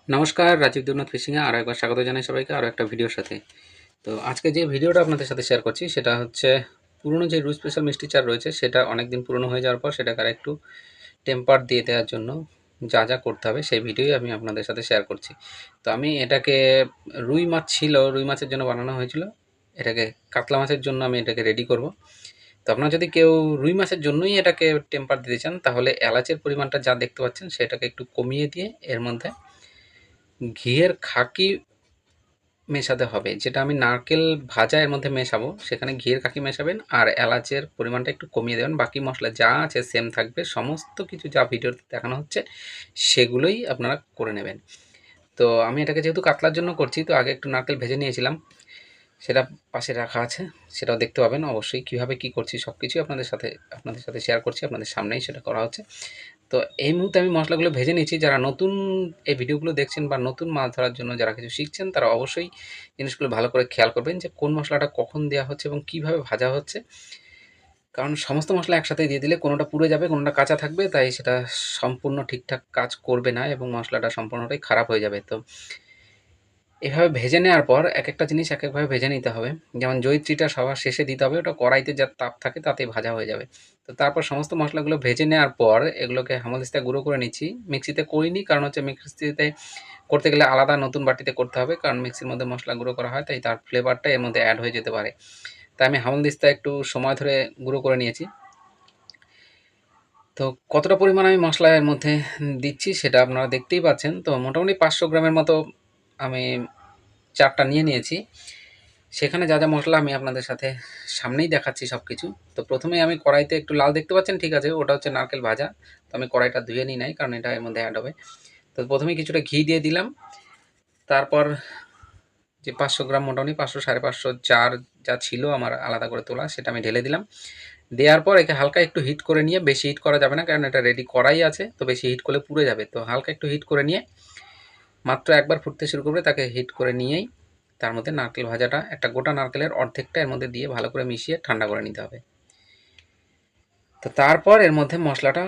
নমস্কার, রাজীব দেবনাথ ফিশিংয়ে আরও একবার স্বাগত জানাই সবাইকে আরও একটা ভিডিওর সাথে। তো আজকে যে ভিডিওটা আপনাদের সাথে শেয়ার করছি সেটা হচ্ছে পুরনো যে রুই স্পেশাল মিষ্টি চার রয়েছে সেটা অনেক দিন পুরনো হয়ে যাওয়ার পর সেটাকে আর একটু টেম্পার দিয়ে দেওয়ার জন্য যা যা করতে হবে সেই ভিডিওই আমি আপনাদের সাথে শেয়ার করছি। তো আমি এটাকে রুই মাছ ছিল, রুই মাছের জন্য বানানো হয়েছিল, এটাকে কাতলা মাছের জন্য আমি এটাকে রেডি করব। তো আপনারা যদি কেউ রুই মাছের জন্যই এটাকে টেম্পার দিতে চান তাহলে এলাচের পরিমাণটা যা দেখতে পাচ্ছেন সেটাকে একটু কমিয়ে দিয়ে এর মধ্যে ঘিয়ের খাকি মেশাতে হবে, যেটা আমি নারকেল ভাজা এর মধ্যে মেশাবো সেখানে ঘিয়ের খাকি মেশাবেন আর এলাচের পরিমাণটা একটু কমিয়ে দেবেন। বাকি মশলা যা আছে সেম থাকবে, সমস্ত কিছু যা ভিডিওতে দেখানো হচ্ছে সেগুলোই আপনারা করে নেবেন। তো আমি এটাকে যেহেতু কাতলার জন্য করছি তো আগে একটু নারকেল ভেজে নিয়েছিলাম, সেটা পাশে রাখা আছে, সেটাও দেখতে পাবেন অবশ্যই। কীভাবে কী করছি সব কিছুই আপনাদের সাথে শেয়ার করছি, আপনাদের সামনেই সেটা করা হচ্ছে। তো এই মুহূর্তে আমি মশলাগুলো ভেজে নিচ্ছি। যারা নতুন এই ভিডিওগুলো দেখছেন বা নতুন মাছ ধরার জন্য যারা কিছু শিখছেন তারা অবশ্যই জিনিসগুলো ভালো করে খেয়াল করবেন যে কোন মশলাটা কখন দেওয়া হচ্ছে এবং কীভাবে ভাজা হচ্ছে। কারণ সমস্ত মশলা একসাথে দিয়ে দিলে কোনোটা পুড়ে যাবে, কোনোটা কাঁচা থাকবে, তাই সেটা সম্পূর্ণ ঠিকঠাক কাজ করবে না এবং মশলাটা সম্পূর্ণটাই খারাপ হয়ে যাবে। তো এভাবে ভেজে নেওয়ার পর একেকটা জিনিস একেকভাবে ভেজে নিতে হবে। যেমন জয়িত্রীটা সবার শেষে দিতে হবে, ওটা কড়াইতে যা তাপ থাকে তাতেই ভাজা হয়ে যাবে। তো তারপর সমস্ত মশলাগুলো ভেজে নেওয়ার পর এগুলোকে হামানদিস্তায় গুঁড়ো করে নিচ্ছি। মিক্সিতে করিনি, কারণ হচ্ছে মিক্সিতে করতে গেলে আলাদা নতুন বাটিতে করতে হবে, কারণ মিক্সির মধ্যে মশলা গুঁড়ো করা হয় তাই তার ফ্লেভারটা এর মধ্যে অ্যাড হয়ে যেতে পারে। তাই আমি হামানদিস্তায় একটু সময় ধরে গুঁড়ো করে নিয়েছি। তো কতটা পরিমাণ আমি মশলা এর মধ্যে দিচ্ছি সেটা আপনারা দেখতেই পাচ্ছেন। তো মোটামুটি 500 গ্রামের মতো আমি চারটা নিয়ে নিয়েছি। সেখানে যা যা মশলা আমি আপনাদের সাথে সামনেই দেখাচ্ছি সব কিছু। তো প্রথমেই আমি কড়াইতে একটু লাল দেখতে পাচ্ছেন, ঠিক আছে, ওটা হচ্ছে নারকেল ভাজা। তো আমি কড়াইটা ধুয়ে নিই নাই, কারণ এটা এর মধ্যে অ্যাড হবে। তো প্রথমেই কিছুটা ঘি দিয়ে দিলাম। তারপর যে 500 গ্রাম, মোটামুটি 500 550 চার যা ছিল আমার আলাদা করে তোলা, সেটা আমি ঢেলে দিলাম। দেওয়ার পর একে হালকা একটু হিট করে নিয়ে, বেশি হিট করা যাবে না কারণ এটা রেডি করাই আছে, তো বেশি হিট করলে পুড়ে যাবে। তো হালকা একটু হিট করে নিয়ে মাত্র একবার ফুটতে শুরু করবে তাকে হিট করে নিয়েই তার মধ্যে নারকেল ভাজাটা, একটা গোটা নারকেলের অর্ধেকটা এর মধ্যে দিয়ে ভালো করে মিশিয়ে ঠান্ডা করে নিতে হবে। তো তারপর এর মধ্যে মশলাটা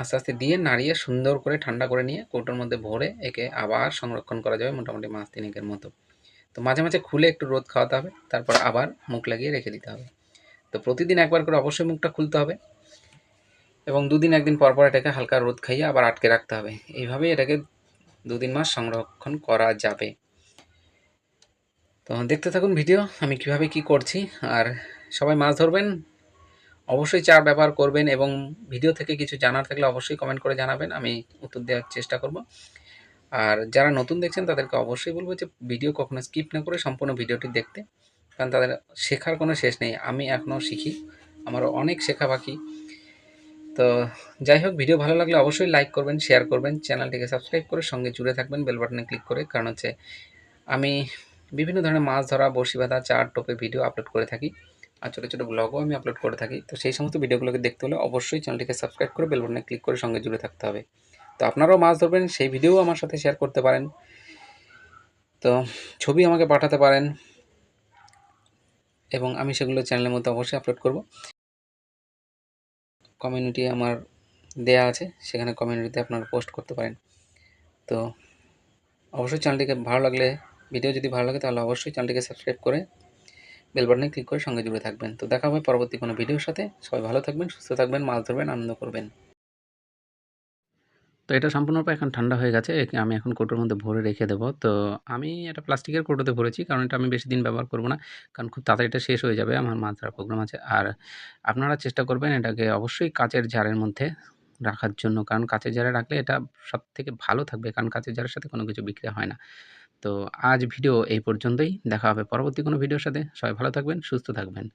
আস্তে আস্তে দিয়ে নাড়িয়ে সুন্দর করে ঠান্ডা করে নিয়ে কৌটোর মধ্যে ভরে একে আবার সংরক্ষণ করা যাবে মোটামুটি মাস তিনেকের মতো। তো মাঝে মাঝে খুলে একটু রোদ খাওয়াতে হবে, তারপর আবার মুখ লাগিয়ে রেখে দিতে হবে। তো প্রতিদিন একবার করে অবশ্যই মুখটা খুলতে হবে এবং দুদিন একদিন পর পর এটাকে হালকা রোদ খাইয়ে আবার আটকে রাখতে হবে। এইভাবেই এটাকে 2-3 মাস সংরক্ষণ করা যাবে। তো দেখতে থাকুন ভিডিও আমি কিভাবে কি করছি। আর সবাই মাছ ধরবেন অবশ্যই চার ব্যবহার করবেন এবং ভিডিও থেকে কিছু জানার থাকলে অবশ্যই কমেন্ট করে জানাবেন, আমি উত্তর দেওয়ার চেষ্টা করব। আর যারা নতুন দেখছেন তাদেরকে অবশ্যই বলবো যে ভিডিও কখনো স্কিপ না করে সম্পূর্ণ ভিডিওটি দেখতে, কারণ তাদের শেখার কোনো শেষ নেই। আমি এখনও শিখি, আমারও অনেক শেখা বাকি। তো যাই হোক, ভিডিও ভালো লাগলে অবশ্যই লাইক করবেন, শেয়ার করবেন, চ্যানেলটিকে সাবস্ক্রাইব করে সঙ্গে জুড়ে থাকবেন বেল বাটনে ক্লিক করে। কারণ হচ্ছে আমি বিভিন্ন ধরনের মাছ ধরা, বড়শি বাঁধা, চার টোপে ভিডিও আপলোড করে থাকি আর ছোটো ছোটো ব্লগও আমি আপলোড করে থাকি। তো সেই সমস্ত ভিডিওগুলোকে দেখতে হলে অবশ্যই চ্যানেলটিকে সাবস্ক্রাইব করে বেল বাটনে ক্লিক করে সঙ্গে জুড়ে থাকতে হবে। তো আপনারাও মাছ ধরবেন সেই ভিডিও আমার সাথে শেয়ার করতে পারেন। তো ছবি আমাকে পাঠাতে পারেন এবং আমি সেগুলো চ্যানেলের মধ্যে অবশ্যই আপলোড করব। কমিউনিটি আমার দেয়া আছে, সেখানে কমিউনিটিতে আপনারা পোস্ট করতে পারেন। তো অবশ্যই চ্যানেলটিকে ভালো লাগলে, ভিডিও যদি ভালো লাগে তাহলে অবশ্যই চ্যানেলটিকে সাবস্ক্রাইব করে বেল বাটনে ক্লিক করে সঙ্গে জুড়ে থাকবেন। তো দেখা হবে পরবর্তী কোনো ভিডিওর সাথে। সবাই ভালো থাকবেন, সুস্থ থাকবেন, মাছ ধরবেন, আনন্দ করবেন। তো এটা সম্পূর্ণরূপে এখন ঠান্ডা হয়ে গেছে, একে আমি এখন কৌটোর মধ্যে ভরে রেখে দেবো। তো আমি এটা প্লাস্টিকের কৌটোতে ভরেছি, কারণ এটা আমি বেশি দিন ব্যবহার করব না, কারণ খুব তাড়াতাড়ি এটা শেষ হয়ে যাবে, আমার মাছ ধরার প্রোগ্রাম আছে। আর আপনারা চেষ্টা করবেন এটাকে অবশ্যই কাচের জারের মধ্যে রাখার জন্য, কারণ কাচের জারে রাখলে এটা সবথেকে ভালো থাকবে, কারণ কাচের জারের সাথে কোনো কিছু বিক্রিয়া হয় না। তো আজ ভিডিও এই পর্যন্তই, দেখা হবে পরবর্তী কোনো ভিডিওর সাথে। সবাই ভালো থাকবেন, সুস্থ থাকবেন।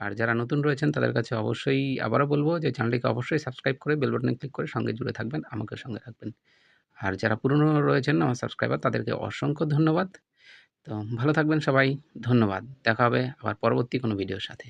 আর যারা নতুন রয়েছেন তাদের কাছে অবশ্যই আবারও বলবো যে চ্যানেলটিকে অবশ্যই সাবস্ক্রাইব করে বেল বাটনে ক্লিক করে সঙ্গে জুড়ে থাকবেন, আমাকে সঙ্গে রাখবেন। আর যারা পুরনো রয়েছেন আমার সাবস্ক্রাইবার তাদেরকে অসংখ্য ধন্যবাদ। তো ভালো থাকবেন সবাই, ধন্যবাদ। দেখা হবে আবার পরবর্তী কোনো ভিডিওর সাথে।